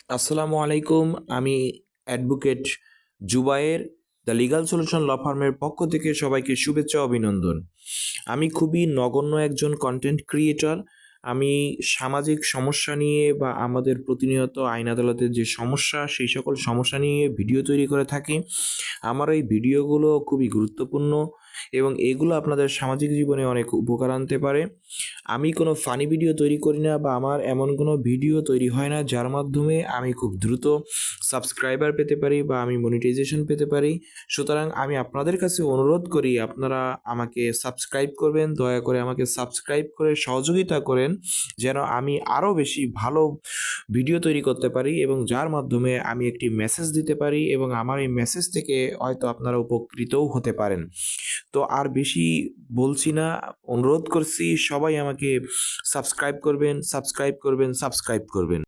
আসসালামু আলাইকুম। আমি advocate Zubair the legal solution law ফার্মের পক্ষ থেকে সবাইকে শুভেচ্ছা ও অভিনন্দন। আমি খুবই নগণ্য একজন কন্টেন্ট ক্রিয়েটর। আমি সামাজিক সমস্যা নিয়ে বা আমাদের প্রতিনিয়ত আইন আদালতের যে সমস্যা, সেই সকল সমস্যা নিয়ে ভিডিও তৈরি করে থাকি। আমার এই ভিডিওগুলো খুবই গুরুত্বপূর্ণ এবং এগুলো আপনাদের সামাজিক জীবনে অনেক উপকার আনতে পারে। আমি কোনো ফানি ভিডিও তৈরি করি না বা আমার এমন কোনো ভিডিও তৈরি হয় না যার মাধ্যমে আমি খুব দ্রুত সাবস্ক্রাইবার পেতে পারি বা আমি মনিটাইজেশন পেতে পারি। সুতরাং আমি আপনাদের কাছে অনুরোধ করি আপনারা আমাকে সাবস্ক্রাইব করবেন। দয়া করে আমাকে সাবস্ক্রাইব করে সহযোগিতা করেন যেন আমি আরও বেশি ভালো ভিডিও তৈরি করতে পারি এবং যার মাধ্যমে আমি একটি মেসেজ দিতে পারি এবং আমার এই মেসেজ থেকে হয়তো আপনারা উপকৃতও হতে পারেন। তো আর বেশি বলছি না, অনুরোধ করছি সবাই আমাকে সাবস্ক্রাইব করবেন, সাবস্ক্রাইব করবেন, সাবস্ক্রাইব করবেন।